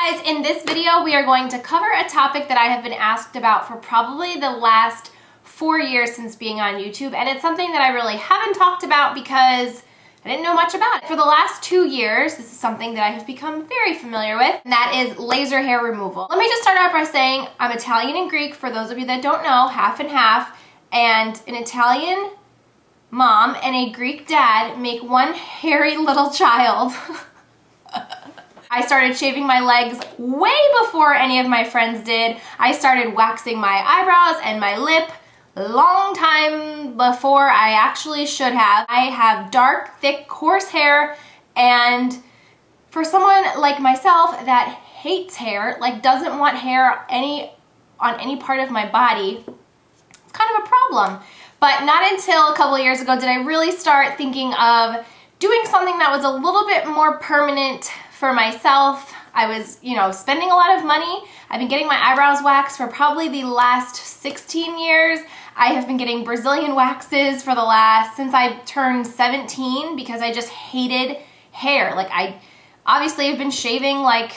Guys, in this video we are going to cover a topic that I have been asked about for probably the last 4 years since being on YouTube, and it's something that I really haven't talked about because I didn't know much about it. For the last 2 years, this is something that I have become very familiar with, and that is laser hair removal. Let me just start out by saying I'm Italian and Greek, for those of you that don't know, half and half, and an Italian mom and a Greek dad make one hairy little child. I started shaving my legs way before any of my friends did. I started waxing my eyebrows and my lip a long time before I actually should have. I have dark, thick, coarse hair, and for someone like myself that hates hair, like doesn't want hair on any part of my body, it's kind of a problem. But not until a couple years ago did I really start thinking of doing something that was a little bit more permanent for myself. I was, spending a lot of money. I've been getting my eyebrows waxed for probably the last 16 years. I have been getting Brazilian waxes for since I turned 17 because I just hated hair. Like I obviously have been shaving I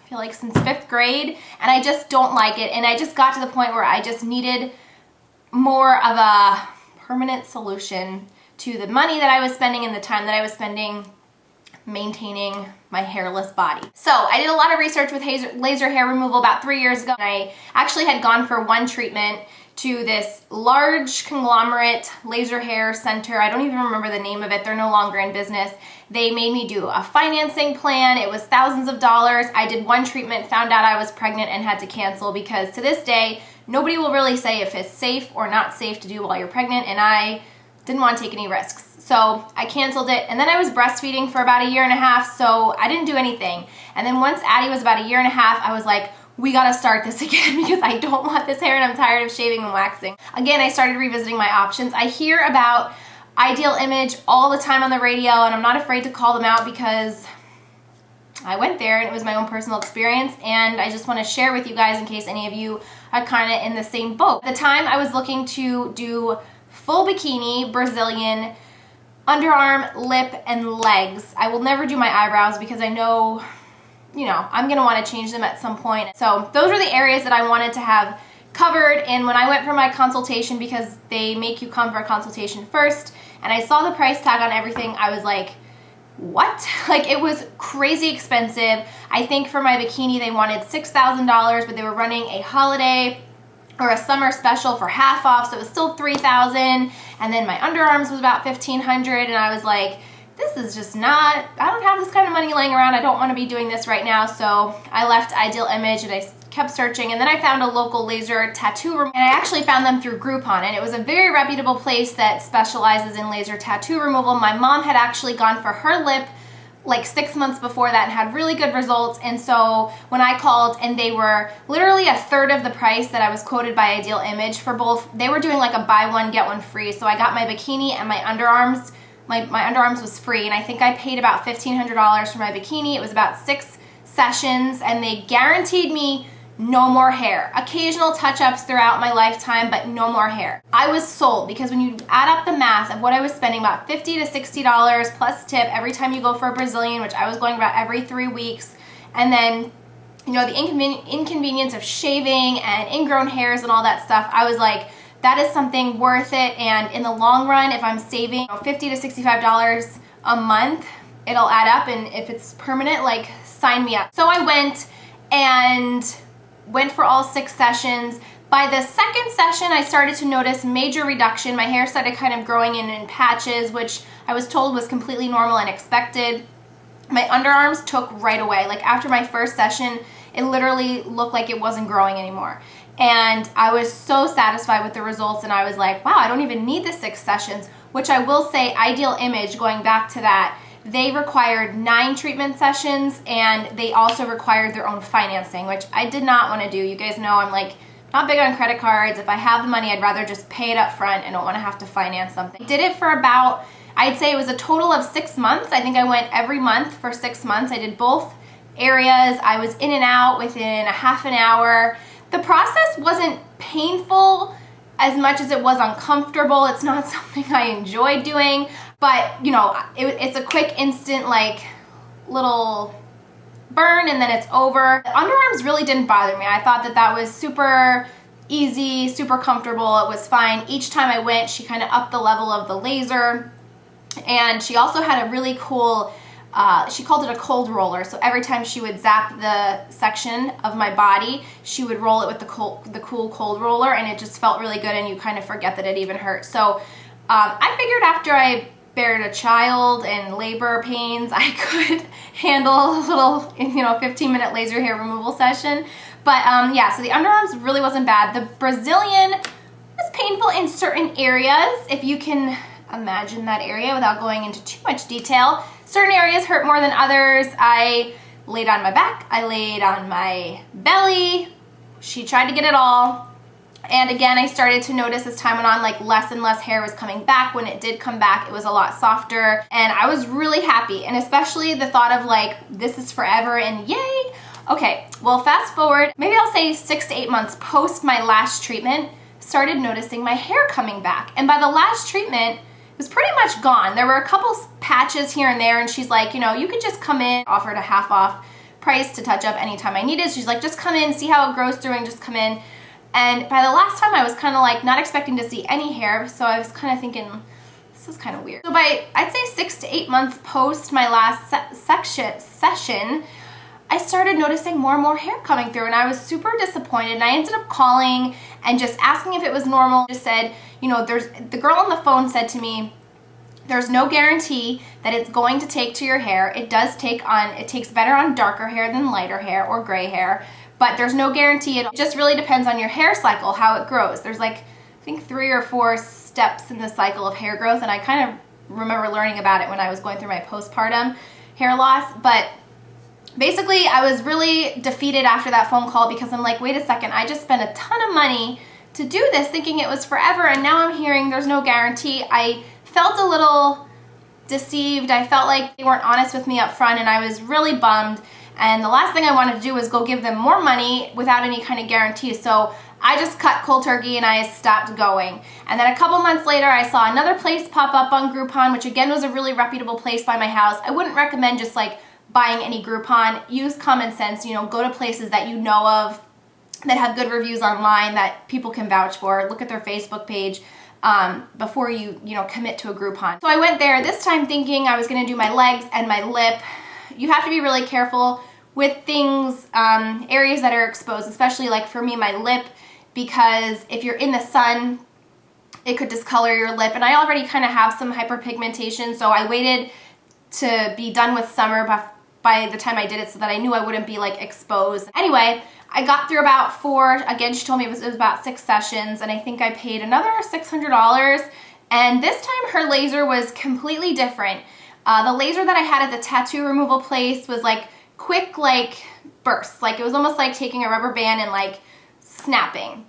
feel like since 5th grade, and I just don't like it. And I just got to the point where I just needed more of a permanent solution to the money that I was spending and the time that I was spending maintaining my hairless body. So I did a lot of research with laser hair removal about 3 years ago. And I actually had gone for one treatment to this large conglomerate laser hair center. I don't even remember the name of it. They're no longer in business. They made me do a financing plan. It was thousands of dollars. I did one treatment, found out I was pregnant, and had to cancel because to this day, nobody will really say if it's safe or not safe to do while you're pregnant, and I didn't want to take any risks. So I canceled it, and then I was breastfeeding for about 1.5 years, so I didn't do anything. And then once Addie was about 1.5 years, I was like, we gotta start this again because I don't want this hair and I'm tired of shaving and waxing. Again, I started revisiting my options. I hear about Ideal Image all the time on the radio, and I'm not afraid to call them out because I went there and it was my own personal experience, and I just want to share with you guys in case any of you are kind of in the same boat. At the time, I was looking to do full bikini, Brazilian, underarm, lip, and legs. I will never do my eyebrows because I know, I'm gonna want to change them at some point. So those are the areas that I wanted to have covered. And when I went for my consultation, because they make you come for a consultation first, and I saw the price tag on everything, I was like, what? Like, it was crazy expensive. I think for my bikini they wanted $6,000, but they were running a holiday or a summer special for half off, so it was still $3,000. And then my underarms was about $1,500, and I was like, this is just not, I don't have this kind of money laying around. I don't want to be doing this right now. So I left Ideal Image and I kept searching, and then I found a local laser tattoo room, and I actually found them through Groupon, and it was a very reputable place that specializes in laser tattoo removal. My mom had actually gone for her lip like 6 months before that and had really good results. And so when I called, and they were literally 1/3 of the price that I was quoted by Ideal Image for both, they were doing like a buy one get one free. So I got my bikini and my underarms. My underarms was free, and I think I paid about $1,500 for my bikini. It was about 6 sessions, and they guaranteed me no more hair. Occasional touch-ups throughout my lifetime, but no more hair. I was sold because when you add up the math of what I was spending, about $50 to $60 plus tip every time you go for a Brazilian, which I was going about every 3 weeks, and then the inconvenience of shaving and ingrown hairs and all that stuff, I was like, that is something worth it. And in the long run, if I'm saving $50 to $65 a month, it'll add up, and if it's permanent, like, sign me up. So I went for all 6 sessions. By the 2nd session, I started to notice major reduction. My hair started kind of growing in patches, which I was told was completely normal and expected. My underarms took right away. Like, after my first session, it literally looked like it wasn't growing anymore. And I was so satisfied with the results, and I was like, wow, I don't even need the 6 sessions, which I will say, Ideal Image, going back to that, they required 9 treatment sessions, and they also required their own financing, which I did not want to do. You guys know I'm like not big on credit cards. If I have the money, I'd rather just pay it up front. I don't want to have to finance something. I did it for about, I'd say it was a total of 6 months. I think I went every month for 6 months. I did both areas. I was in and out within a half an hour. The process wasn't painful as much as it was uncomfortable. It's not something I enjoy doing, but it's a quick, instant, like, little burn and then it's over. The underarms really didn't bother me. I thought that that was super easy, super comfortable. It was fine. Each time I went, she kind of upped the level of the laser. And she also had a really cool, she called it a cold roller. So every time she would zap the section of my body, she would roll it with the cool cold roller, and it just felt really good, and you kind of forget that it even hurt. So I figured after I buried a child and labor pains, I could handle a little, 15-minute laser hair removal session. But yeah, so the underarms really wasn't bad. The Brazilian was painful in certain areas, if you can imagine that area without going into too much detail. Certain areas hurt more than others. I laid on my back, I laid on my belly. She tried to get it all. And again, I started to notice as time went on, like less and less hair was coming back. When it did come back, it was a lot softer, and I was really happy. And especially the thought of like, this is forever and yay. Okay, well, fast forward, maybe I'll say 6 to 8 months post my last treatment, started noticing my hair coming back. And by the last treatment, it was pretty much gone. There were a couple patches here and there, and she's like, you could just come in, offered a half off price to touch up anytime I needed. She's like, just come in, see how it grows through, and just come in. And by the last time, I was kind of like not expecting to see any hair, so I was kind of thinking, this is kind of weird. So by, I'd say 6 to 8 months post my last session, I started noticing more and more hair coming through, and I was super disappointed. And I ended up calling and just asking if it was normal. Just said, the girl on the phone said to me, there's no guarantee that it's going to take to your hair. It takes better on darker hair than lighter hair or gray hair, but there's no guarantee. It just really depends on your hair cycle, how it grows. There's like, I think 3 or 4 steps in the cycle of hair growth, and I kind of remember learning about it when I was going through my postpartum hair loss. But basically, I was really defeated after that phone call, because I'm like, wait a second, I just spent a ton of money to do this thinking it was forever, and now I'm hearing there's no guarantee. I felt a little deceived. I felt like they weren't honest with me up front, and I was really bummed. And the last thing I wanted to do was go give them more money without any kind of guarantee. So I just cut cold turkey and I stopped going. And then a couple months later, I saw another place pop up on Groupon, which again was a really reputable place by my house. I wouldn't recommend just like buying any Groupon. Use common sense, go to places that you know of, that have good reviews online, that people can vouch for. Look at their Facebook page before you commit to a Groupon. So I went there this time thinking I was gonna do my legs and my lip. You have to be really careful with things, areas that are exposed, especially like for me, my lip, because if you're in the sun, it could discolor your lip. And I already kind of have some hyperpigmentation, so I waited to be done with summer by the time I did it so that I knew I wouldn't be like exposed. Anyway, I got through about 4, again, she told me it was about 6 sessions, and I think I paid another $600. And this time her laser was completely different. The laser that I had at the tattoo removal place was like quick, like bursts. Like it was almost like taking a rubber band and like snapping.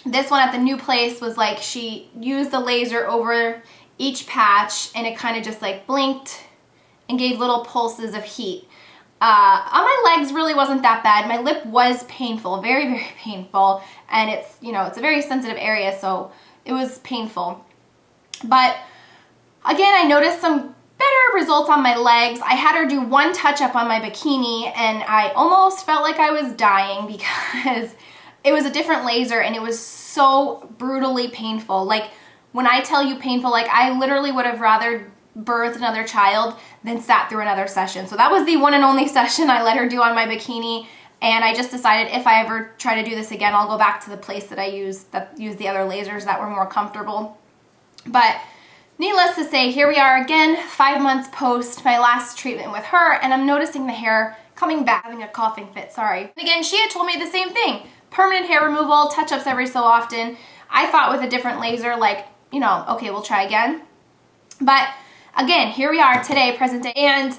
This one at the new place was like she used the laser over each patch, and it kind of just like blinked and gave little pulses of heat. On my legs really wasn't that bad. My lip was painful, very, very painful. And it's, it's a very sensitive area, so it was painful. But again, I noticed some better results on my legs. I had her do one touch up on my bikini, and I almost felt like I was dying because it was a different laser and it was so brutally painful. Like when I tell you painful, like I literally would have rather birthed another child than sat through another session. So that was the one and only session I let her do on my bikini, and I just decided if I ever try to do this again, I'll go back to the place that I used the other lasers that were more comfortable. But needless to say, here we are again, 5 months post my last treatment with her, and I'm noticing the hair coming back. Having a coughing fit, sorry. And again, she had told me the same thing. Permanent hair removal, touch-ups every so often. I thought with a different laser, like, okay, we'll try again. But again, here we are today, present day, and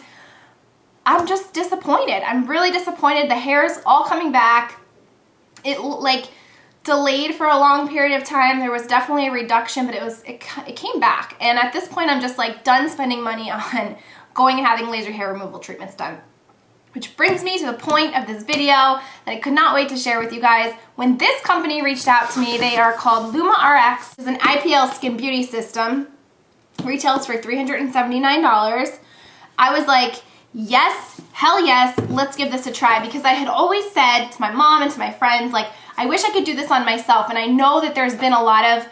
I'm just disappointed. I'm really disappointed. The hair's all coming back. It like delayed for a long period of time. There was definitely a reduction, but it came back. And at this point, I'm just like done spending money on going and having laser hair removal treatments done. Which brings me to the point of this video that I could not wait to share with you guys. When this company reached out to me, they are called Luma RX. It's an IPL skin beauty system. Retails for $379. I was like, yes, hell yes, let's give this a try, because I had always said to my mom and to my friends, like, I wish I could do this on myself, and I know that there's been a lot of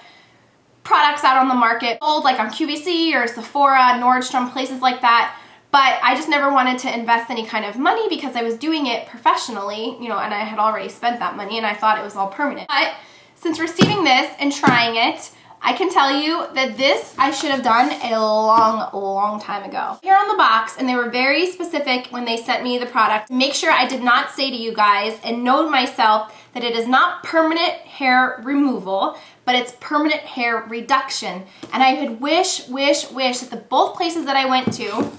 products out on the market, sold like on QVC or Sephora, Nordstrom, places like that, but I just never wanted to invest any kind of money because I was doing it professionally, you know, and I had already spent that money and I thought it was all permanent. But since receiving this and trying it, I can tell you that this I should have done a long time ago. Here on the box, and they were very specific when they sent me the product, make sure I did not say to you guys and know myself that it is not permanent hair removal, but it's permanent hair reduction. And I had wish that the both places that I went to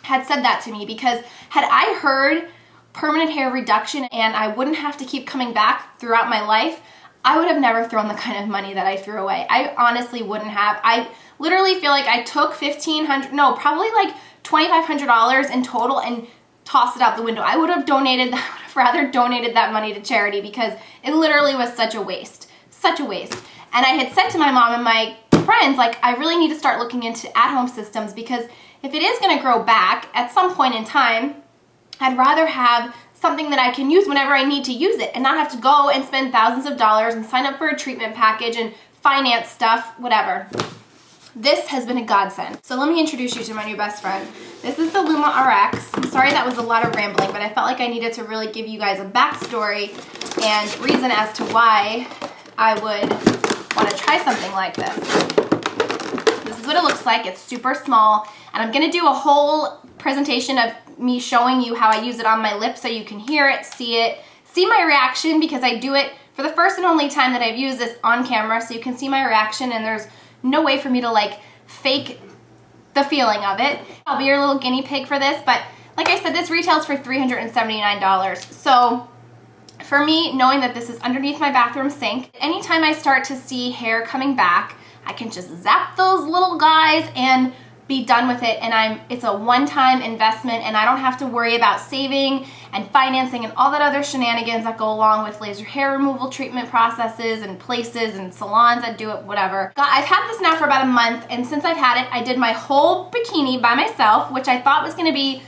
had said that to me, because had I heard permanent hair reduction and I wouldn't have to keep coming back throughout my life, I would have never thrown the kind of money that I threw away. I honestly wouldn't have. I literally feel like I took probably like $2,500 in total and tossed it out the window. I would have rather donated that money to charity, because it literally was such a waste. Such a waste. And I had said to my mom and my friends, like, I really need to start looking into at-home systems, because if it is gonna grow back at some point in time, I'd rather have something that I can use whenever I need to use it and not have to go and spend thousands of dollars and sign up for a treatment package and finance stuff, whatever. This has been a godsend. So let me introduce you to my new best friend. This is the Luma RX. Sorry that was a lot of rambling, but I felt like I needed to really give you guys a backstory and reason as to why I would want to try something like this. This is what it looks like. It's super small, and I'm gonna do a whole presentation of me showing you how I use it on my lips so you can hear it, see my reaction, because I do it for the first and only time that I've used this on camera, so you can see my reaction, and there's no way for me to like fake the feeling of it. I'll be your little guinea pig for this, but like I said, this retails for $379. So for me, knowing that this is underneath my bathroom sink, anytime I start to see hair coming back, I can just zap those little guys and be done with it, and it's a one-time investment, and I don't have to worry about saving and financing and all that other shenanigans that go along with laser hair removal treatment processes and places and salons that do it, whatever. I've had this now for about a month, and since I've had it, I did my whole bikini by myself, which I thought was gonna be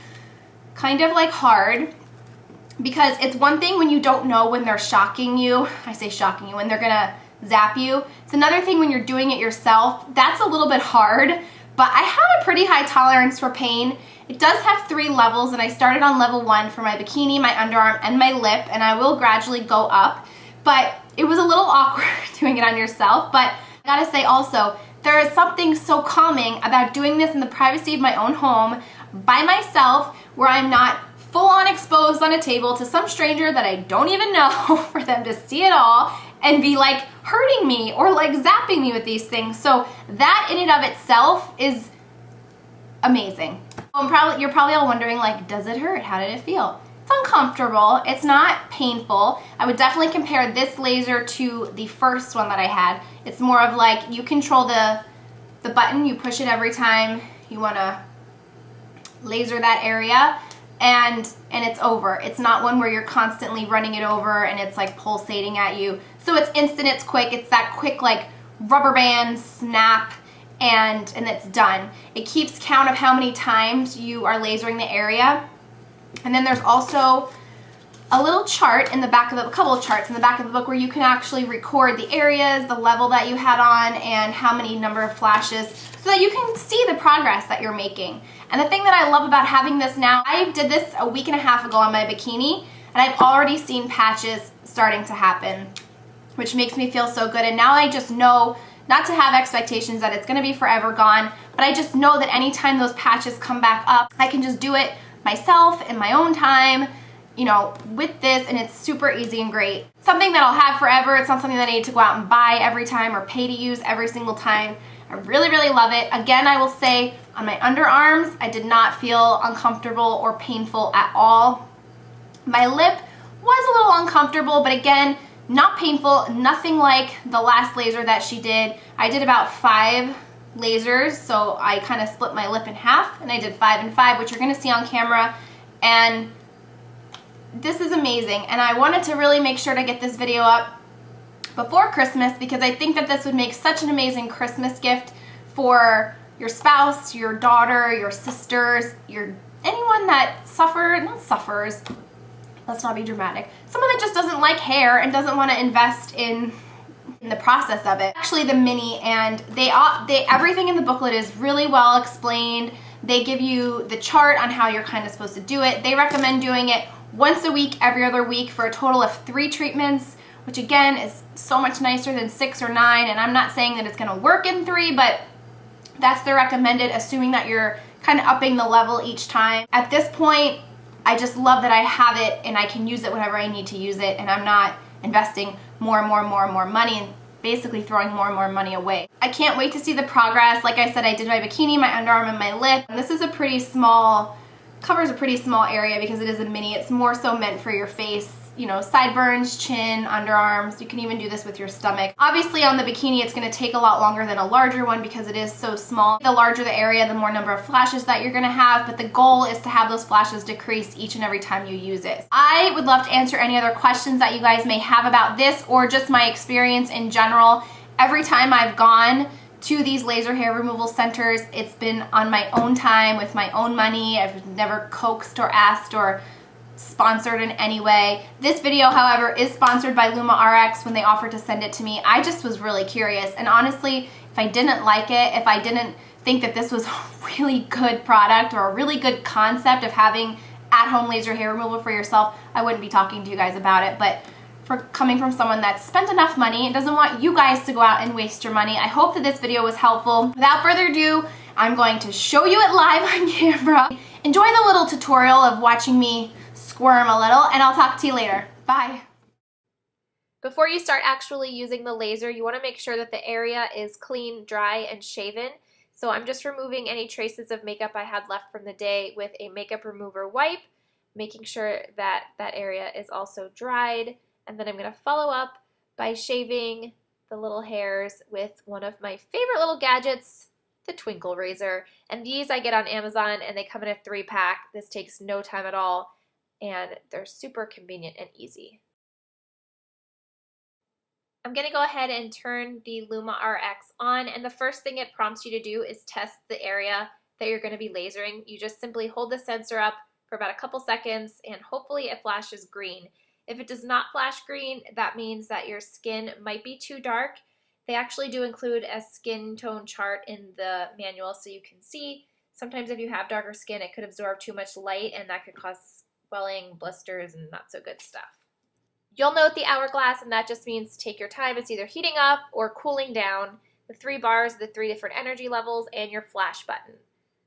kind of like hard, because it's one thing when you don't know when they're shocking you. I say shocking you, when they're gonna zap you. It's another thing when you're doing it yourself. That's a little bit hard. But I have a pretty high tolerance for pain. It does have 3 levels, and I started on level 1 for my bikini, my underarm, and my lip, and I will gradually go up. But it was a little awkward doing it on yourself, but I gotta say also, there is something so calming about doing this in the privacy of my own home by myself, where I'm not full-on exposed on a table to some stranger that I don't even know for them to see it all and be like hurting me or like zapping me with these things. So that in and of itself is amazing. You're probably all wondering, like, does it hurt? How did it feel? It's uncomfortable. It's not painful. I would definitely compare this laser to the first one that I had. It's more of like, you control the button, you push it every time you wanna laser that area, and it's over. It's not one where you're constantly running it over and it's like pulsating at you. So it's instant, it's quick. It's that quick like rubber band snap, and it's done. It keeps count of how many times you are lasering the area. And then there's also a little chart in the back of a couple of charts in the back of the book where you can actually record the areas, the level that you had on, and how many number of flashes, so that you can see the progress that you're making. And the thing that I love about having this now, I did this a week and a half ago on my bikini, and I've already seen patches starting to happen, which makes me feel so good. And now I just know not to have expectations that it's gonna be forever gone, but I just know that anytime those patches come back up, I can just do it myself in my own time, you know, with this, and it's super easy and great. Something that I'll have forever. It's not something that I need to go out and buy every time or pay to use every single time. I really, really love it. Again, I will say on my underarms, I did not feel uncomfortable or painful at all. My lip was a little uncomfortable, but again, not painful, nothing like the last laser that she did. I did about 5 lasers, so I kind of split my lip in half, and I did 5 and 5, which you're gonna see on camera, and this is amazing. And I wanted to really make sure to get this video up before Christmas, because I think that this would make such an amazing Christmas gift for your spouse, your daughter, your sisters, your anyone that not suffers, let's not be dramatic, someone that just doesn't like hair and doesn't want to invest in the process of it. Actually the mini, and they everything in the booklet is really well explained. They give you the chart on how you're kind of supposed to do it. They recommend doing it once a week, every other week, for a total of 3 treatments, which again is so much nicer than 6 or 9. And I'm not saying that it's gonna work in 3, but that's the recommended, assuming that you're kind of upping the level each time. At this point, I just love that I have it and I can use it whenever I need to use it, and I'm not investing more and more money and basically throwing more and more money away. I can't wait to see the progress. Like I said, I did my bikini, my underarm, and my lip. And this is a pretty small, covers a pretty small area because it is a mini. It's more so meant for your face, you know, sideburns, chin, underarms. You can even do this with your stomach. Obviously on the bikini, it's gonna take a lot longer than a larger one because it is so small. The larger the area, the more number of flashes that you're gonna have, but the goal is to have those flashes decrease each and every time you use it. I would love to answer any other questions that you guys may have about this or just my experience in general. Every time I've gone to these laser hair removal centers, it's been on my own time with my own money. I've never coaxed or asked or sponsored in any way. This video, however, is sponsored by LumaRx when they offered to send it to me. I just was really curious, and honestly, if I didn't like it, if I didn't think that this was a really good product or a really good concept of having at-home laser hair removal for yourself, I wouldn't be talking to you guys about it. But for coming from someone that's spent enough money and doesn't want you guys to go out and waste your money, I hope that this video was helpful. Without further ado, I'm going to show you it live on camera. Enjoy the little tutorial of watching me squirm a little, and I'll talk to you later. Bye. Before you start actually using the laser, you want to make sure that the area is clean, dry, and shaven. So I'm just removing any traces of makeup I had left from the day with a makeup remover wipe, making sure that that area is also dried. And then I'm going to follow up by shaving the little hairs with one of my favorite little gadgets, the Twinkle Razor. And these I get on Amazon, and they come in a 3-pack. This takes no time at all, and they're super convenient and easy. I'm going to go ahead and turn the LumaRx on, and the first thing it prompts you to do is test the area that you're going to be lasering. You just simply hold the sensor up for about a couple seconds, and hopefully it flashes green. If it does not flash green, that means that your skin might be too dark. They actually do include a skin tone chart in the manual so you can see. Sometimes if you have darker skin, it could absorb too much light, and that could cause swelling, blisters, and not so good stuff. You'll note the hourglass, and that just means take your time. It's either heating up or cooling down. The 3 bars are the 3 different energy levels and your flash button.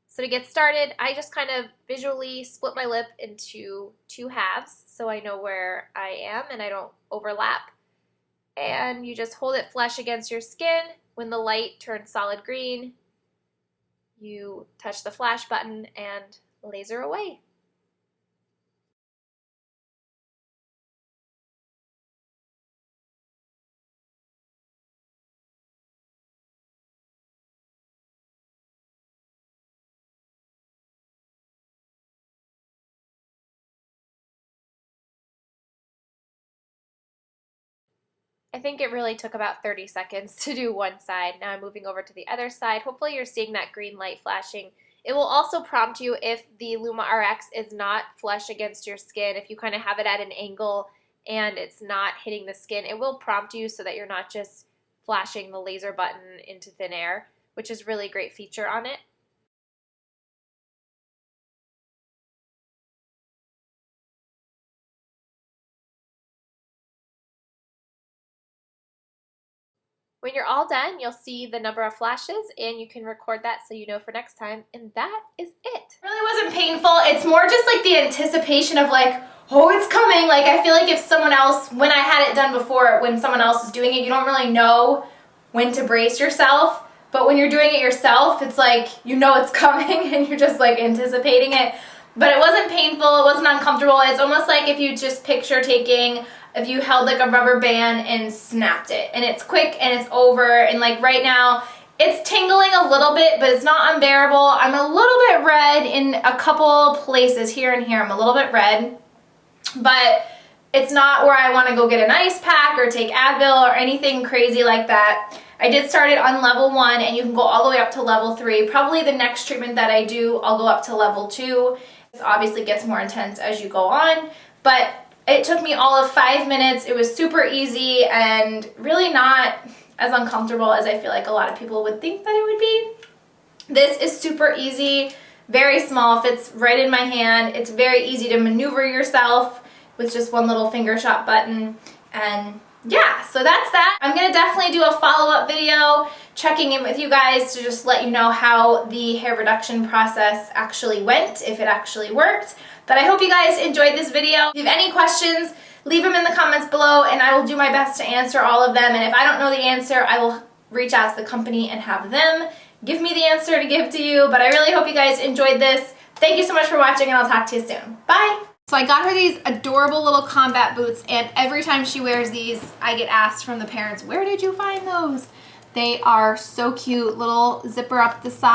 So to get started, I just kind of visually split my lip into 2 halves so I know where I am and I don't overlap. And you just hold it flush against your skin. When the light turns solid green, you touch the flash button and laser away. I think it really took about 30 seconds to do one side. Now I'm moving over to the other side. Hopefully you're seeing that green light flashing. It will also prompt you if the LumaRx is not flush against your skin. If you kind of have it at an angle and it's not hitting the skin, it will prompt you so that you're not just flashing the laser button into thin air, which is really a great feature on it. When you're all done, you'll see the number of flashes, and you can record that so you know for next time, and that is it. It really wasn't painful. It's more just like the anticipation of like, oh, it's coming. Like, I feel like if someone else, when I had it done before, when someone else is doing it, you don't really know when to brace yourself. But when you're doing it yourself, it's like, you know it's coming and you're just like anticipating it. But it wasn't painful, it wasn't uncomfortable. It's almost like if you just picture if you held like a rubber band and snapped it, and it's quick and it's over, and like right now it's tingling a little bit, but it's not unbearable. I'm a little bit red in a couple places here and here. I'm a little bit red, but it's not where I want to go get an ice pack or take Advil or anything crazy like that. I did start it on level 1, and you can go all the way up to level 3. Probably the next treatment that I do, I'll go up to level 2. This obviously gets more intense as you go on, but it took me all of 5 minutes. It was super easy and really not as uncomfortable as I feel like a lot of people would think that it would be. This is super easy, very small, fits right in my hand. It's very easy to maneuver yourself with just one little finger shot button. And yeah, so that's that. I'm gonna definitely do a follow-up video checking in with you guys to just let you know how the hair reduction process actually went, if it actually worked. But I hope you guys enjoyed this video. If you have any questions, leave them in the comments below and I will do my best to answer all of them. And if I don't know the answer, I will reach out to the company and have them give me the answer to give to you. But I really hope you guys enjoyed this. Thank you so much for watching and I'll talk to you soon. Bye! So I got her these adorable little combat boots, and every time she wears these, I get asked from the parents, where did you find those? They are so cute, little zipper up the side.